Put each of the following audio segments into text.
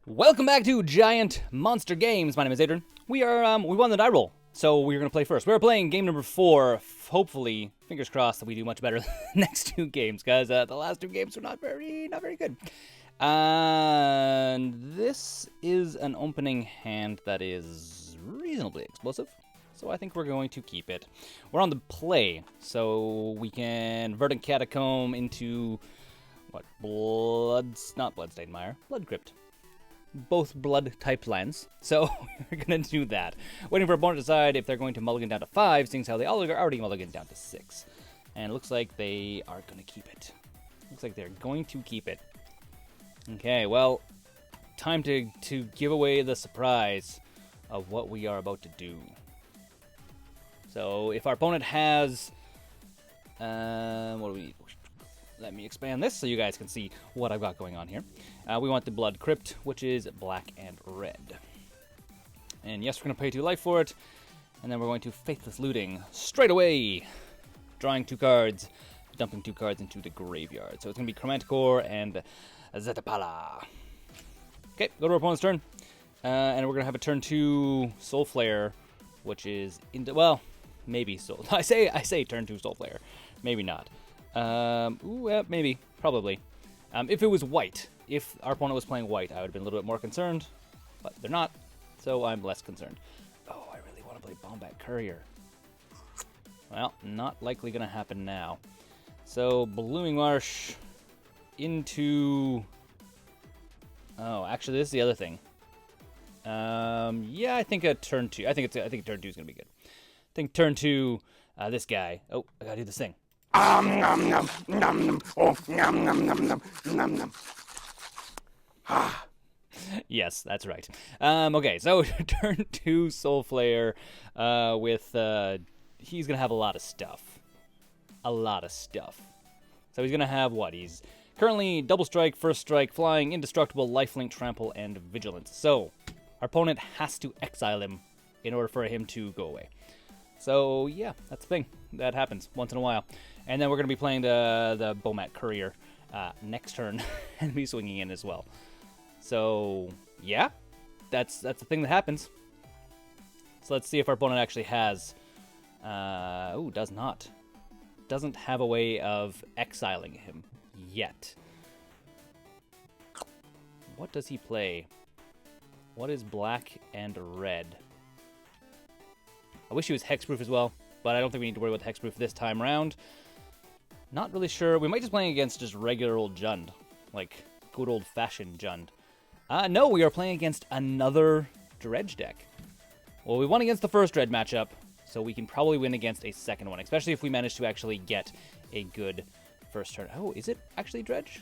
Welcome back to Giant Monster Games. My name is Adrian. We won the die roll, so we're gonna play first. We're playing game number 4. Hopefully, fingers crossed that we do much better the next two games, guys. The last two games were not very good. And this is an opening hand that is reasonably explosive, so I think we're going to keep it. We're on the play, so we can Verdant Catacomb into what? Not Bloodstained Mire, Blood Crypt. Both blood-type lands, so we're going to do that. Waiting for opponent to decide if they're going to mulligan down to 5, seeing how they all are already mulligan down to 6. And it looks like they are going to keep it. Looks like they're going to keep it. Okay, well, time to give away the surprise of what we are about to do. So, if our opponent has... what do we need? Let me expand this so you guys can see what I've got going on here. We want the Blood Crypt, which is black and red. And yes, we're going to pay 2 life for it. And then we're going to Faithless Looting straight away. Drawing 2 cards, dumping 2 cards into the graveyard. So it's going to be Chromanticore and Zetapala. Okay, go to our opponent's turn. And we're going to have a turn 2 Soulflayer, which is into, well, maybe Soul. I say turn 2 Soulflayer. Maybe not. Maybe, probably. If it was white, if our opponent was playing white, I would have been a little bit more concerned, but they're not, so I'm less concerned. Oh, I really want to play Bombat Courier. Well, not likely going to happen now. So, Blooming Marsh into... Oh, actually, this is the other thing. Yeah, I think a turn 2. I think turn 2 is going to be good. I think turn 2, this guy. Oh, I got to do this thing. Yes, that's right. Okay, so turn 2 Soulflayer with he's gonna have a lot of stuff. So he's gonna have what? He's currently double strike, first strike, flying, indestructible, lifelink, trample, and vigilance. So our opponent has to exile him in order for him to go away. So yeah, that's the thing that happens once in a while. And then we're going to be playing the Bombat Courier next turn and be swinging in as well. So yeah, that's the thing that happens. So let's see if our opponent actually has. Does not. Doesn't have a way of exiling him yet. What does he play? What is black and red? I wish he was hexproof as well, but I don't think we need to worry about the hexproof this time around. Not really sure. We might just playing against just regular old Jund. Like, good old-fashioned Jund. No, we are playing against another Dredge deck. Well, we won against the first Dredge matchup, so we can probably win against a second one, especially if we manage to actually get a good first turn. Oh, is it actually Dredge?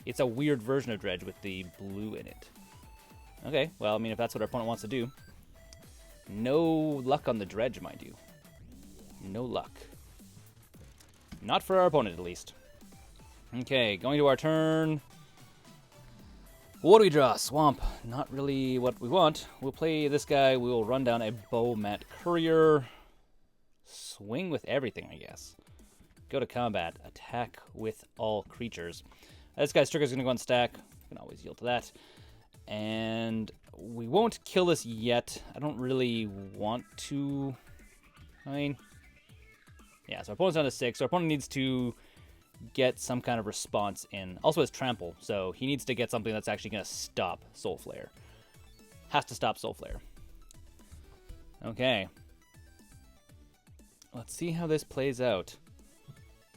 It's a weird version of Dredge with the blue in it. Okay, well, I mean, if that's what our opponent wants to do. No luck on the Dredge, mind you. No luck. Not for our opponent, at least. Okay, going to our turn. What do we draw? Swamp. Not really what we want. We'll play this guy. We will run down a Bombat Courier. Swing with everything, I guess. Go to combat. Attack with all creatures. This guy's trigger is going to go on stack. You can always yield to that. And we won't kill this yet. I don't really want to. I mean, yeah, so our opponent's down to 6. So our opponent needs to get some kind of response in. Also has trample, so he needs to get something that's actually going to stop Soulflayer. Has to stop Soulflayer. Okay. Let's see how this plays out.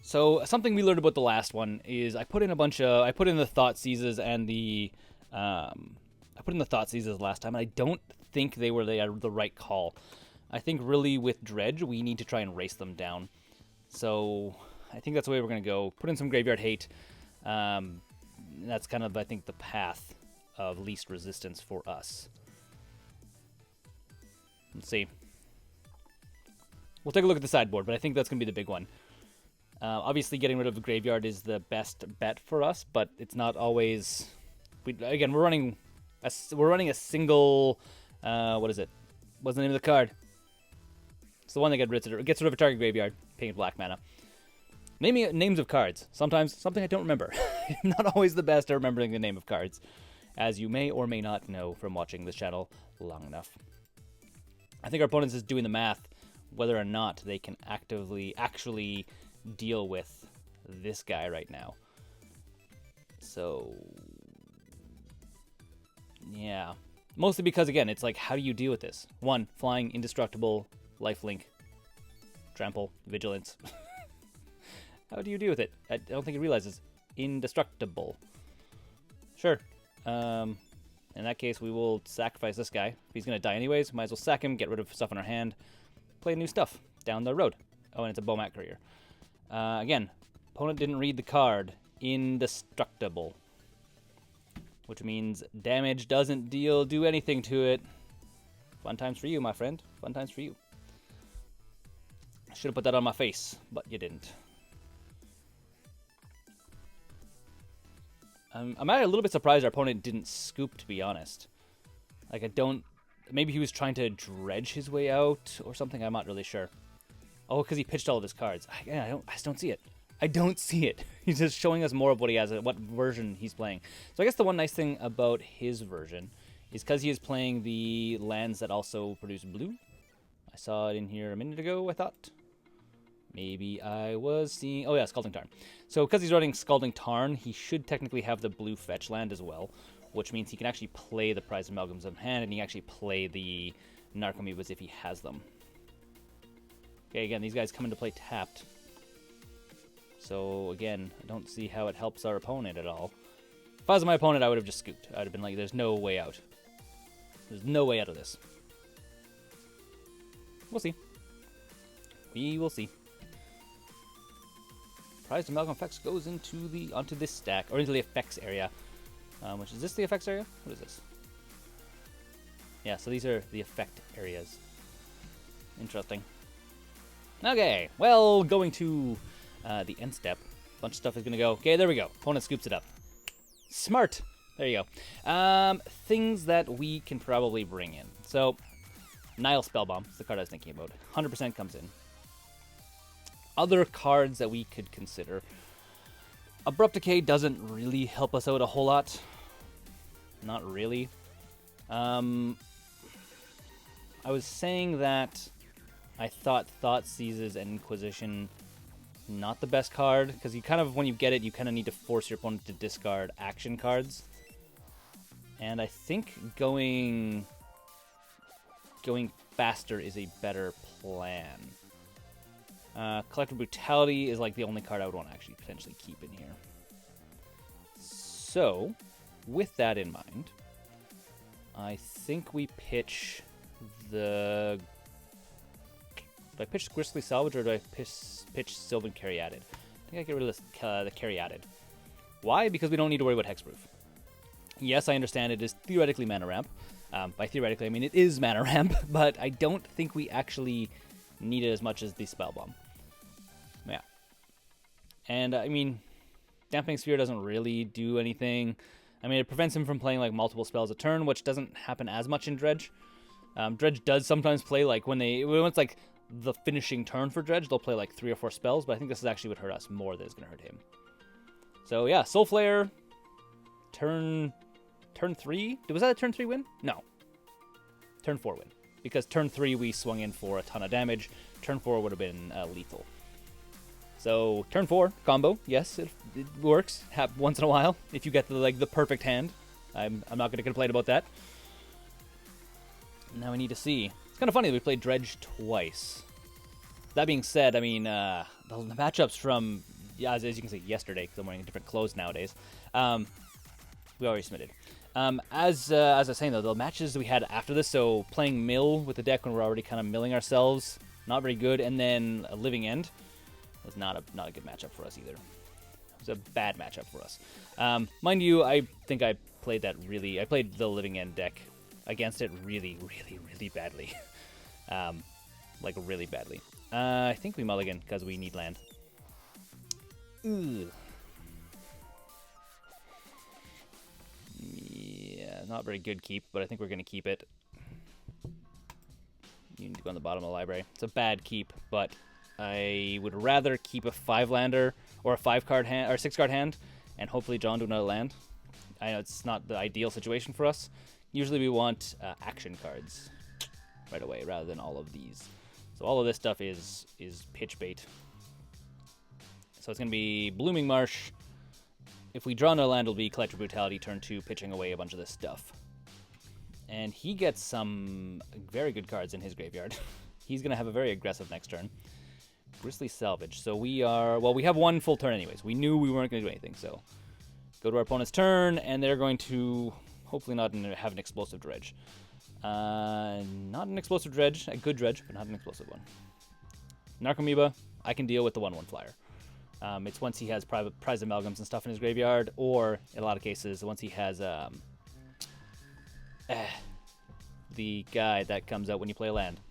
So something we learned about the last one is I put in the Thought Seizes and the I put in the Thought Seizes last time, and I don't think they were the right call. I think really with Dredge, we need to try and race them down. So I think that's the way we're going to go. Put in some Graveyard Hate. That's kind of, I think, the path of least resistance for us. Let's see. We'll take a look at the sideboard, but I think that's going to be the big one. Obviously, getting rid of the Graveyard is the best bet for us, but it's not always... Again, we're running a single... what is it? What's the name of the card? It's the one that gets rid of a target graveyard, paying black mana. Naming names of cards. Sometimes something I don't remember. I'm not always the best at remembering the name of cards. as you may or may not know from watching this channel long enough. I think our opponents is doing the math whether or not they can actually deal with this guy right now. So, yeah. Mostly because, again, it's like, how do you deal with this? 1, flying, indestructible, lifelink, trample, vigilance. How do you deal with it? I don't think it realizes. Indestructible. Sure. In that case, we will sacrifice this guy. If he's going to die anyways, might as well sack him, get rid of stuff in our hand, play new stuff down the road. Oh, and it's a Bomat Courier. Again, opponent didn't read the card. Indestructible. Which means damage doesn't do anything to it. Fun times for you, my friend. Fun times for you. I should have put that on my face, but you didn't. I'm actually a little bit surprised our opponent didn't scoop, to be honest. Like, I don't... Maybe he was trying to dredge his way out or something. I'm not really sure. Oh, because he pitched all of his cards. I just don't see it. I don't see it. He's just showing us more of what he has, what version he's playing. So I guess the one nice thing about his version is because he is playing the lands that also produce blue. I saw it in here a minute ago, I thought. Maybe I was seeing... Oh yeah, Scalding Tarn. So because he's running Scalding Tarn, he should technically have the blue fetch land as well, which means he can actually play the Prized Amalgams in hand, and he can actually play the Narcomoebas if he has them. Okay, again, these guys come into play tapped. So, again, I don't see how it helps our opponent at all. If I was my opponent, I would have just scooped. I would have been like, there's no way out. There's no way out of this. We'll see. We will see. Prized Amalgam Effects goes onto this stack, or into the effects area. Which is this the effects area? What is this? Yeah, so these are the effect areas. Interesting. Okay, well, going to the end step. A bunch of stuff is going to go. Okay, there we go. Opponent scoops it up. Smart. There you go. Things that we can probably bring in. So, Nile Spellbomb is the card I was thinking about. 100% comes in. Other cards that we could consider. Abrupt Decay doesn't really help us out a whole lot. Not really. I was saying that I thought Thought Seizes and Inquisition not the best card, because you kind of, when you get it, you kind of need to force your opponent to discard action cards. And I think going faster is a better plan. Collective Brutality is like the only card I would want to actually potentially keep in here. So, with that in mind, I think we pitch the... Do I pitch Grisly Salvage or do I pitch Sylvan Caryatid? I think I get rid of the Caryatid. Why? Because we don't need to worry about Hexproof. Yes, I understand it is theoretically mana ramp. By theoretically, I mean it is mana ramp, but I don't think we actually need it as much as the Spellbomb. Yeah. And, I mean, Dampening Sphere doesn't really do anything. I mean, it prevents him from playing, like, multiple spells a turn, which doesn't happen as much in Dredge. Dredge does sometimes play, like, when it's, like, the finishing turn for Dredge, they'll play, like, 3 or 4 spells, but I think this is actually what hurt us more than it's going to hurt him. So, yeah, Soulflayer, turn 3? Was that a turn 3 win? No. Turn 4 win. Because turn 3 we swung in for a ton of damage. Turn 4 would have been lethal. So turn 4 combo, yes, it works once in a while if you get the perfect hand. I'm not going to complain about that. Now we need to see. It's kind of funny that we played Dredge twice. That being said, I mean the matchups from as you can see yesterday, because I'm wearing different clothes nowadays. We already submitted. As I was saying, though, the matches we had after this, so playing Mill with the deck when we're already kind of milling ourselves, not very good, and then a Living End was not a good matchup for us either. It was a bad matchup for us. Mind you, I think I played the Living End deck against it really, really, really badly. Like, really badly. I think we mulligan because we need land. Ugh. Yeah, not very good keep, but I think we're going to keep it. You need to go on the bottom of the library. It's a bad keep, but I would rather keep a 5-lander or a 5-card hand or a 6-card hand, and hopefully John do another land. I know it's not the ideal situation for us. Usually we want action cards right away rather than all of these. So all of this stuff is pitch bait. So it's going to be Blooming Marsh. If we draw no land, it'll be Collector Brutality, turn 2, pitching away a bunch of this stuff. And he gets some very good cards in his graveyard. He's going to have a very aggressive next turn. Bristly Salvage. So we are... Well, we have one full turn anyways. We knew we weren't going to do anything, so... Go to our opponent's turn, and they're going to hopefully not have an explosive Dredge. Not an explosive Dredge. A good Dredge, but not an explosive one. Narcomoeba, I can deal with the 1/1 flyer. It's once he has prize amalgams and stuff in his graveyard, or in a lot of cases, once he has the guy that comes out when you play a land.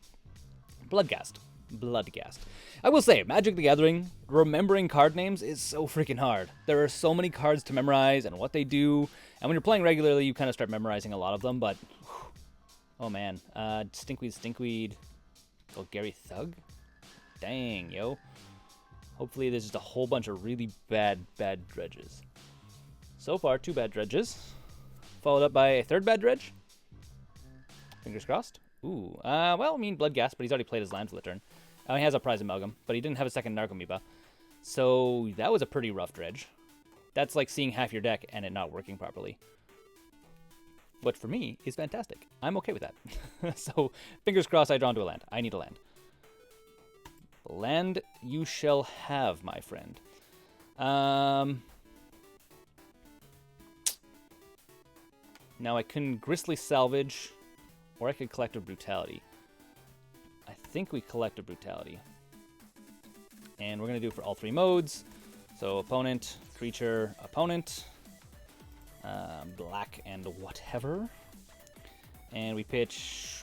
Bloodghast. Bloodghast. I will say, Magic the Gathering, remembering card names is so freaking hard. There are so many cards to memorize and what they do, and when you're playing regularly, you kind of start memorizing a lot of them, but... Whew, oh man. Stinkweed. Golgari Thug? Dang, yo. Hopefully there's just a whole bunch of really bad dredges. So far, 2 bad dredges. Followed up by a 3rd bad dredge. Fingers crossed. Ooh, well, I mean, Bloodghast, but he's already played his land for the turn. He has a prize amalgam, but he didn't have a second Narcomoeba. So that was a pretty rough dredge. That's like seeing half your deck and it not working properly. What for me is fantastic. I'm okay with that. So, fingers crossed I draw into a land. I need a land. Land you shall have, my friend. Now I can Gristly Salvage, or I could Collective Brutality. I think we Collective Brutality. And we're going to do it for all 3 modes. So opponent, creature, opponent, black and whatever. And we pitch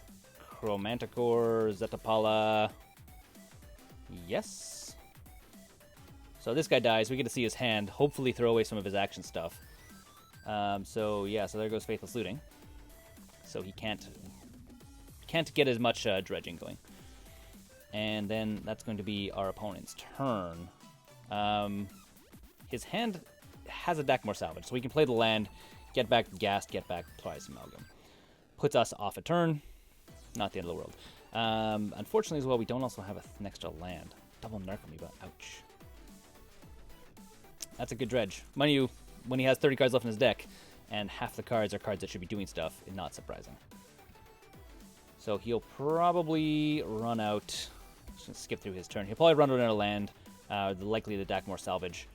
Chromanticore, Zetapala. Yes. So this guy dies. We get to see his hand. Hopefully throw away some of his action stuff. So yeah, so there goes Faithless Looting. So he can't get as much dredging going. And then that's going to be our opponent's turn. His hand has a Dakmor Salvage, so we can play the land, get back Ghast, get back Prize Amalgam. Puts us off a turn. Not the end of the world. Unfortunately as well, we don't also have an extra land. Double Narcomoeba. Ouch. That's a good dredge. Mind you, when he has 30 cards left in his deck, and half the cards are cards that should be doing stuff, it's not surprising. So he'll probably run out. Just gonna skip through his turn. He'll probably run out of land. Likely the Dakmor Salvage.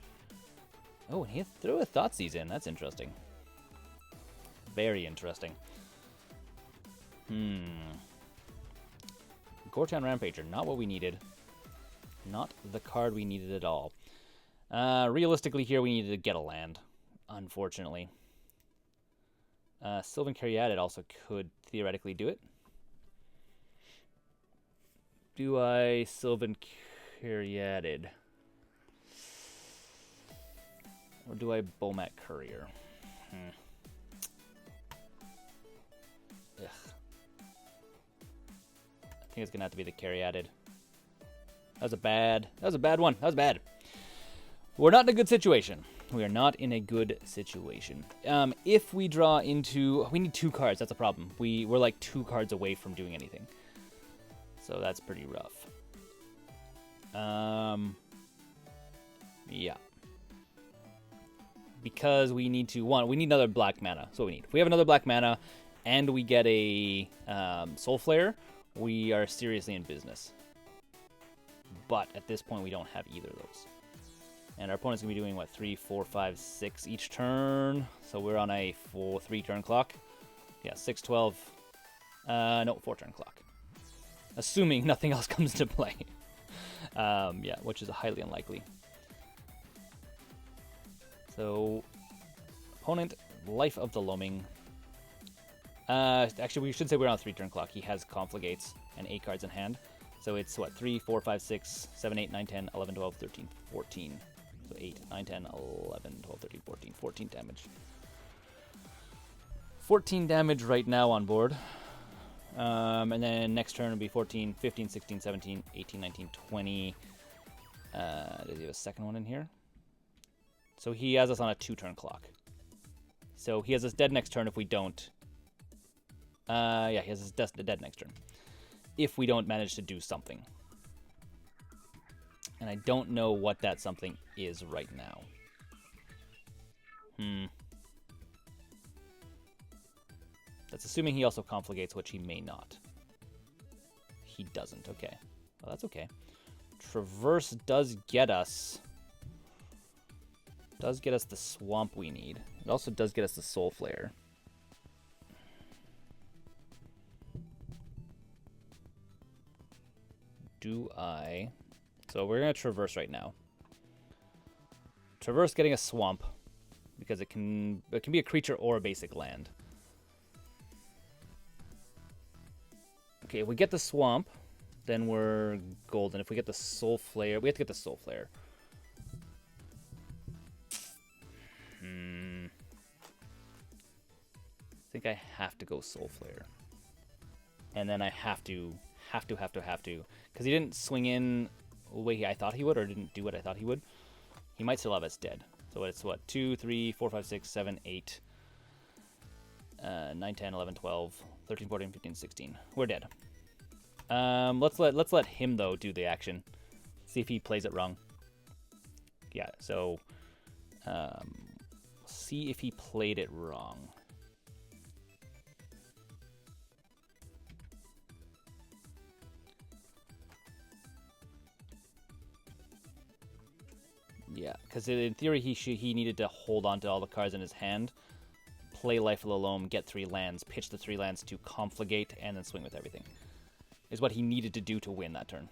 Oh, and he threw a Thoughtseize in. That's interesting. Very interesting. Gortan Rampager, not what we needed. Not the card we needed at all. Realistically here, we needed to get a land, unfortunately. Sylvan Caryatid also could theoretically do it. Do I Sylvan Caryatid? Or do I Bomat Courier? Ugh. I think it's gonna have to be the Caryatid. That was a bad one. That was bad. We're not in a good situation. We are not in a good situation. If we draw into... We need 2 cards. That's a problem. We're like 2 cards away from doing anything. So that's pretty rough. Yeah. Because we need to... we need another black mana. That's what we need. If we have another black mana and we get a Soulflayer, we are seriously in business. But at this point, we don't have either of those. And our opponent's going to be doing, what, 3, 4, 5, 6 each turn. So we're on a 3-turn clock. Yeah, 6, 12. No, 4-turn clock. Assuming nothing else comes into play. Yeah, which is highly unlikely. So, opponent, Life of the Loaming. Actually, we should say we're on a 3-turn clock. He has Confligates and 8 cards in hand. So it's, what, 3, 4, 5, 6, 7, 8, 9, 10, 11, 12, 13, 14. So 8, 9, 10, 11, 12, 13, 14. 14 damage. 14 damage right now on board. And then next turn will be 14, 15, 16, 17, 18, 19, 20. Does he have a second one in here? So he has us on a 2-turn clock. So he has us dead next turn if we don't. Yeah, he has us dead next turn. If we don't manage to do something. And I don't know what that something is right now. That's assuming he also confligates, which he may not. He doesn't. Okay. Well, that's okay. Traverse does get us... Does get us the swamp we need. It also does get us the Soulflayer. Do I... So we're going to Traverse right now. Traverse getting a swamp. Because it can be a creature or a basic land. Okay, if we get the swamp, then we're golden. If we get the Soulflayer, we have to get the Soulflayer. I think I have to go Soulflayer. And then I have to, because he didn't swing in the way I thought he would, or didn't do what I thought he would. He might still have us dead. So it's what, 2, 3, 4, 5, 6, 7, 8, 9, 10, 11, 12, 13, 14, 15, 16. We're dead. Let's let him though do the action. See if he plays it wrong. Yeah, so see if he played it wrong. Yeah, because in theory he needed to hold on to all the cards in his hand, play Life of the Loam, get 3 lands, pitch the 3 lands to confligate, and then swing with everything. Is what he needed to do to win that turn.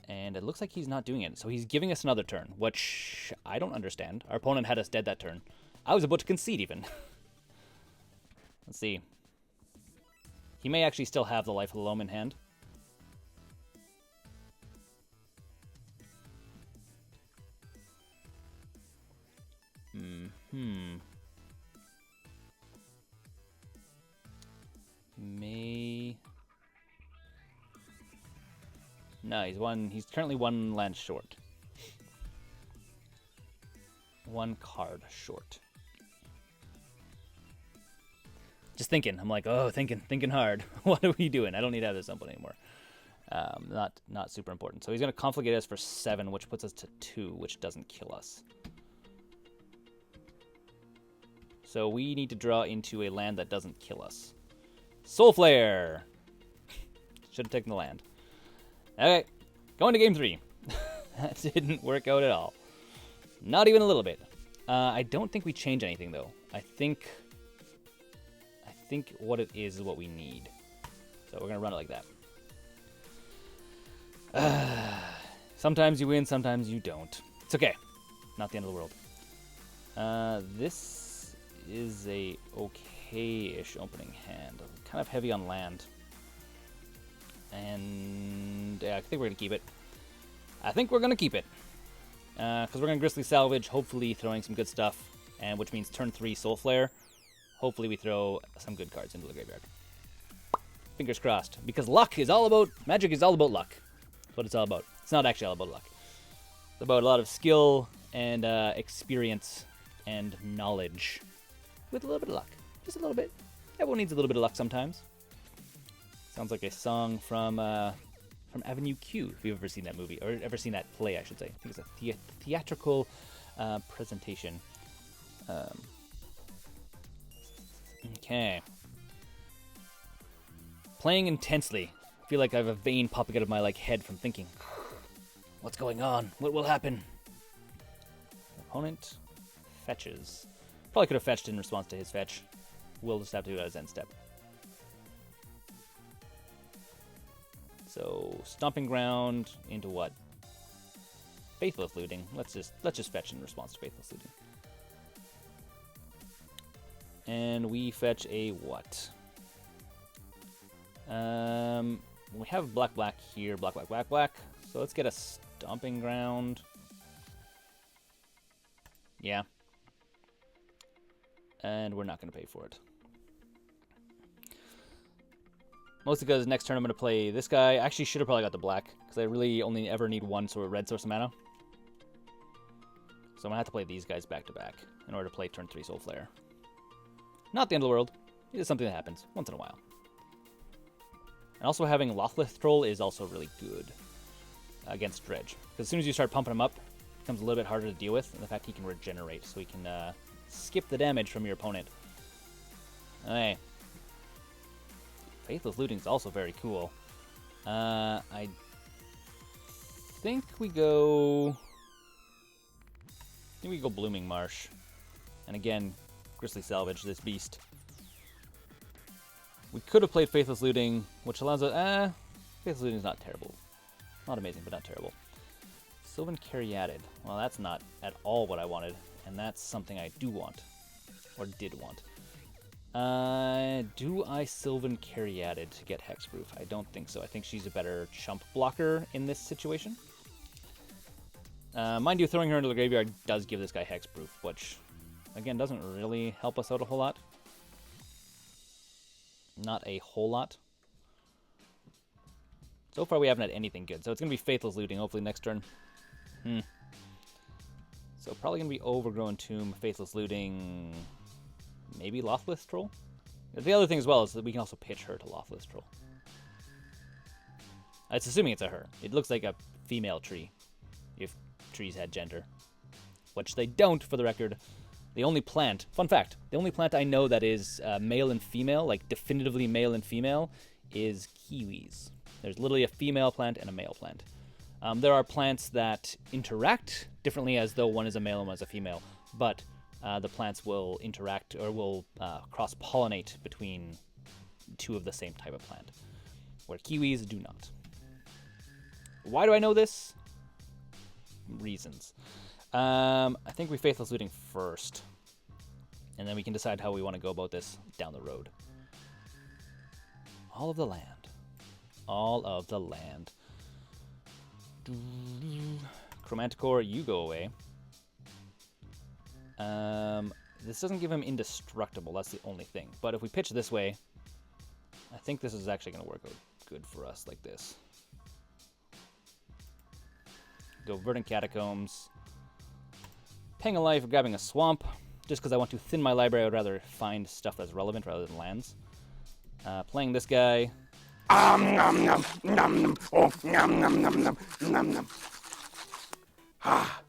And it looks like he's not doing it. So he's giving us another turn, which I don't understand. Our opponent had us dead that turn. I was about to concede even. Let's see. He may actually still have the Life of the Loam in hand. No, he's currently 1 land short. 1 card short. Just thinking. I'm like, oh, thinking hard. What are we doing? I don't need to have this up anymore. Not super important. So he's going to confligate us for 7, which puts us to 2, which doesn't kill us. So we need to draw into a land that doesn't kill us. Soulflayer! Should have taken the land. Okay, going to game 3. That didn't work out at all. Not even a little bit. I don't think we change anything, though. I think what it is what we need. So we're going to run it like that. Sometimes you win, sometimes you don't. It's okay. Not the end of the world. This is a okay-ish opening hand. Kind of heavy on land. And yeah, I think we're going to keep it. Because we're going to Grizzly Salvage, hopefully throwing some good stuff, and which means turn 3 Soulflayer. Hopefully we throw some good cards into the graveyard. Fingers crossed. Because Magic is all about luck. That's what it's all about. It's not actually all about luck. It's about a lot of skill and experience and knowledge. With a little bit of luck. Just a little bit. Everyone needs a little bit of luck sometimes. Sounds like a song from Avenue Q, if you've ever seen that movie, or ever seen that play, I should say. I think it's a theatrical presentation. Okay. Playing intensely. I feel like I have a vein popping out of my head from thinking. What's going on? What will happen? Opponent fetches. Probably could have fetched in response to his fetch. We'll just have to do it as end step. So, Stomping Ground into what? Faithless Looting. Let's just fetch in response to Faithless Looting. And we fetch a what? We have black here, black. So let's get a Stomping Ground. Yeah. And we're not going to pay for it. Mostly because next turn I'm going to play this guy. Actually, should have probably got the black, because I really only ever need 1 red source of mana. So I'm going to have to play these guys back to back in order to play turn 3 Soulflayer. Not the end of the world. It is something that happens once in a while. And also having Lothlith Troll is also really good against Dredge. Because as soon as you start pumping him up, it becomes a little bit harder to deal with. And the fact he can regenerate, so he can skip the damage from your opponent. Okay. Faithless Looting is also very cool. I think we go... Blooming Marsh. And again, Grisly Salvage, this beast. We could have played Faithless Looting, which allows us... Faithless Looting is not terrible. Not amazing, but not terrible. Sylvan Caryatid. Well, that's not at all what I wanted, and that's something I do want. Or did want. Do I Sylvan Caryatid to get Hexproof? I don't think so. I think she's a better chump blocker in this situation. Mind you, throwing her into the graveyard does give this guy Hexproof, which, again, doesn't really help us out a whole lot. Not a whole lot. So far, we haven't had anything good, so it's going to be Faithless Looting, hopefully next turn. So probably going to be Overgrown Tomb, Faithless Looting, maybe Lothlith Troll? The other thing as well is that we can also pitch her to Lothlith Troll. It's assuming it's a her. It looks like a female tree, if trees had gender. Which they don't, for the record. The only plant, fun fact, the only plant I know that is male and female, like definitively male and female, is kiwis. There's literally a female plant and a male plant. There are plants that interact differently as though one is a male and one is a female, but the plants will interact or will cross-pollinate between two of the same type of plant, where kiwis do not. Why do I know this? Reasons. I think we Faithless Looting first, and then we can decide how we want to go about this down the road. All of the land. All of the land. Chromanticore, you go away. This doesn't give him indestructible, that's the only thing. But if we pitch this way, I think this is actually going to work out good for us, like this. Go Verdant Catacombs. Paying a life, grabbing a swamp. Just because I want to thin my library, I would rather find stuff that's relevant rather than lands. Playing this guy. Nom nom nom nom. Oh, nom nom nom nom nom nom. Ah.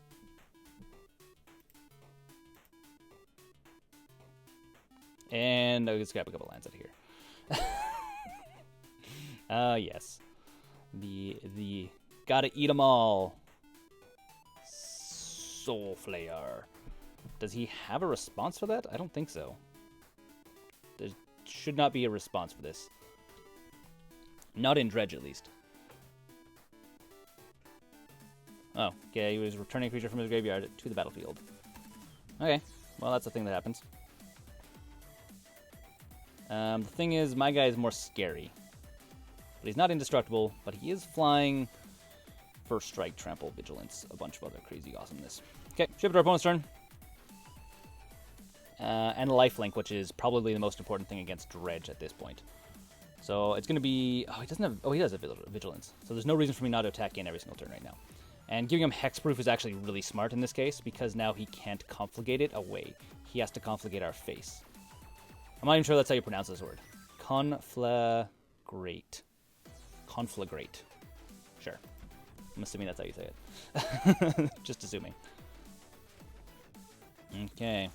And I'll just grab a couple lands out of here. Yes. The gotta eat 'em all. Soulflayer. Does he have a response for that? I don't think so. There should not be a response for this. Not in Dredge, at least. Oh, okay, he was returning a creature from his graveyard to the battlefield. Okay, well, that's a thing that happens. The thing is, my guy is more scary. But he's not indestructible, but he is flying First Strike, Trample, Vigilance, a bunch of other crazy awesomeness. Okay, ship it to our opponent's turn. And a lifelink, which is probably the most important thing against Dredge at this point. So it's going to be... Oh, he doesn't have... Oh, he does have Vigilance. So there's no reason for me not to attack in every single turn right now. And giving him Hexproof is actually really smart in this case, because now he can't confligate it away. He has to confligate our face. I'm not even sure that's how you pronounce this word. Conflagrate. Conflagrate. Sure. I'm assuming that's how you say it. Just assuming. Okay.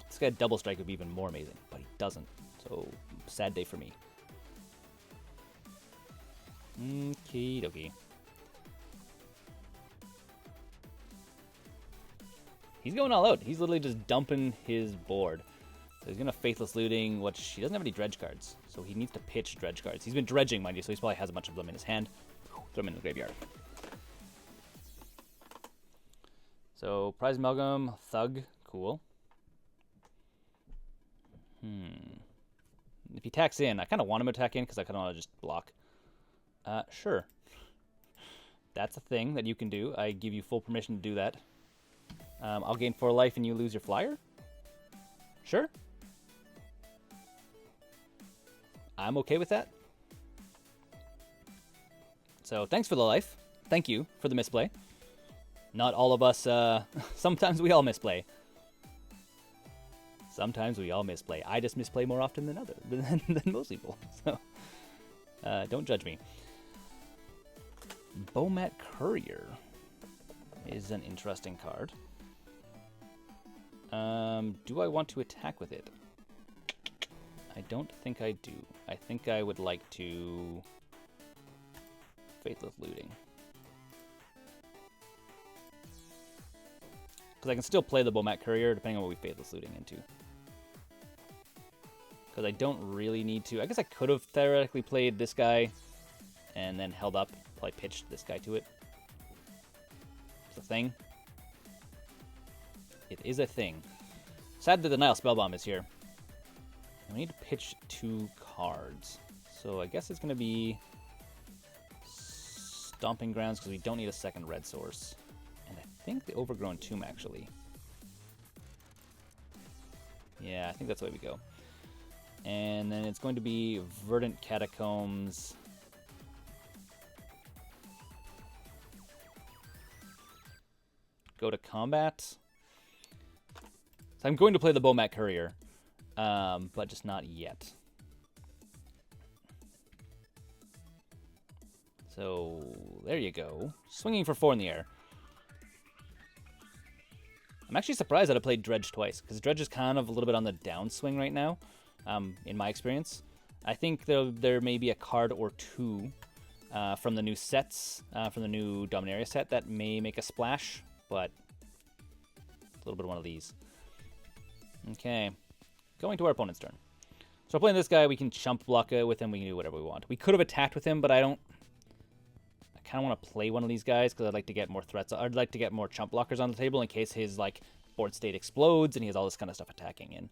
This guy double strike would be even more amazing, but he doesn't. So, sad day for me. Okie dokie. He's going all out. He's literally just dumping his board. So he's going to Faithless Looting, which he doesn't have any Dredge cards. So he needs to pitch Dredge cards. He's been dredging, mind you, so he probably has a bunch of them in his hand. Throw them in the graveyard. So, Prize Amalgam, Thug, cool. If he attacks in, I kind of want him to attack in because I kind of want to just block. Sure. That's a thing that you can do. I give you full permission to do that. I'll gain 4 life and you lose your flyer? Sure. I'm okay with that. So, thanks for the life. Thank you for the misplay. Not all of us, sometimes we all misplay. Sometimes we all misplay. I just misplay more often than than most people. So, don't judge me. Bomat Courier is an interesting card. Do I want to attack with it? I don't think I do. I think I would like to Faithless Looting. Because I can still play the Bomat Courier depending on what we Faithless Looting into. Because I don't really need to. I guess I could have theoretically played this guy and then held up till I pitched this guy to it. It's a thing. It is a thing. Sad that the Nile Spellbomb is here. We need to pitch 2 cards. So I guess it's going to be Stomping Grounds because we don't need a second red source. And I think the Overgrown Tomb, actually. Yeah, I think that's the way we go. And then it's going to be Verdant Catacombs. Go to combat. So I'm going to play the Bomat Courier, but just not yet. So there you go. Swinging for 4 in the air. I'm actually surprised that I played Dredge twice, because Dredge is kind of a little bit on the downswing right now, in my experience. I think there may be a card or 2 from the new sets, from the new Dominaria set, that may make a splash, but a little bit of one of these. Okay, going to our opponent's turn. So playing this guy, we can chump block it with him, we can do whatever we want. We could have attacked with him, but I kind of want to play one of these guys because I'd like to get more threats. I'd like to get more chump blockers on the table in case his like board state explodes and he has all this kind of stuff attacking in.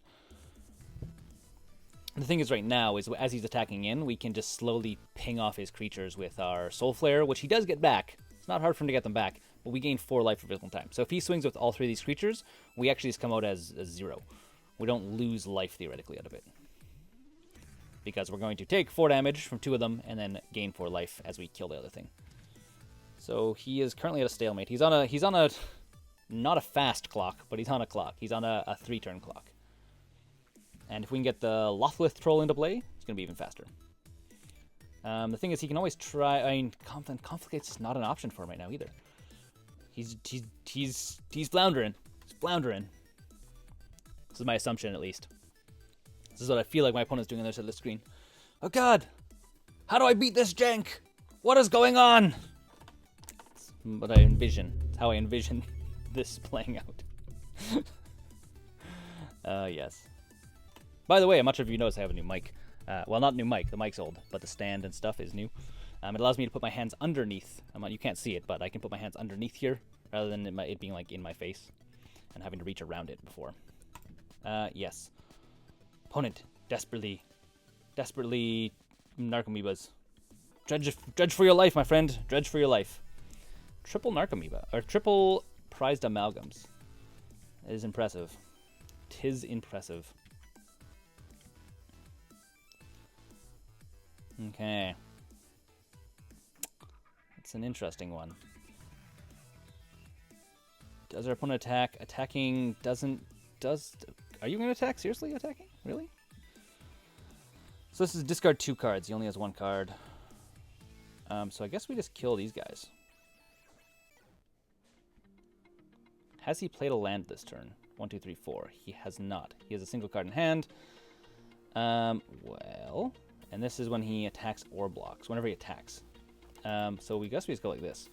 The thing is right now is as he's attacking in, we can just slowly ping off his creatures with our Soulflayer, which he does get back. It's not hard for him to get them back, but we gain 4 life for physical time. So if he swings with all 3 of these creatures, we actually just come out as 0. We don't lose life theoretically out of it. Because we're going to take 4 damage from 2 of them and then gain 4 life as we kill the other thing. So he is currently at a stalemate. He's on a not a fast clock, but he's on a clock. He's on a 3-turn clock. And if we can get the Lothlith Troll into play, it's going to be even faster. The thing is, he can always try. I mean, Conflicate's just not an option for him right now either. He's floundering. He's floundering. This is my assumption, at least. This is what I feel like my opponent's doing on the other side of the screen. Oh God! How do I beat this jank? What is going on? But I envision. It's how I envision this playing out. Yes. By the way, I'm not sure if you noticed I have a new mic. Well, not new mic. The mic's old, but the stand and stuff is new. It allows me to put my hands underneath. You can't see it, but I can put my hands underneath here rather than it being like in my face and having to reach around it before. Yes. Opponent, desperately Narcomoebas. Dredge for your life, my friend. Dredge for your life. Triple Narcomoeba, or triple prized amalgams. It is impressive. 'Tis impressive. Okay. It's an interesting one. Does our opponent attack? Attacking doesn't... Are you going to attack? Seriously attacking? Really? So this is discard 2 cards. He only has 1 card. So I guess we just kill these guys. Has he played a land this turn? 1, 2, 3, 4. He has not. He has a single card in hand. Well... And this is when he attacks or blocks, whenever he attacks. So we guess we just go like this.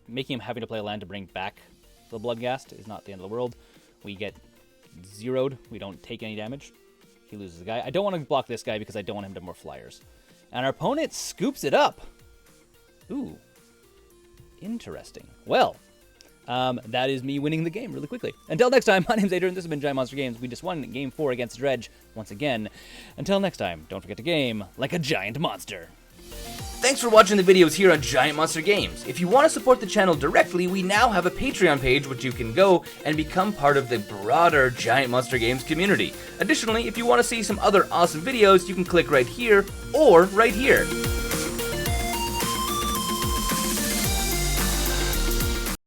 Making him having to play a land to bring back the Bloodghast is not the end of the world. We get zeroed. We don't take any damage. He loses the guy. I don't want to block this guy because I don't want him to have more flyers. And our opponent scoops it up. Ooh. Interesting. Well, that is me winning the game really quickly. Until next time, my name's Adrian. This has been GiantMonsterGames. We just won Game 4 against Dredge once again. Until next time, don't forget to game like a giant monster. Thanks for watching the videos here on Giant Monster Games. If you want to support the channel directly, we now have a Patreon page which you can go and become part of the broader Giant Monster Games community. Additionally, if you want to see some other awesome videos, you can click right here or right here.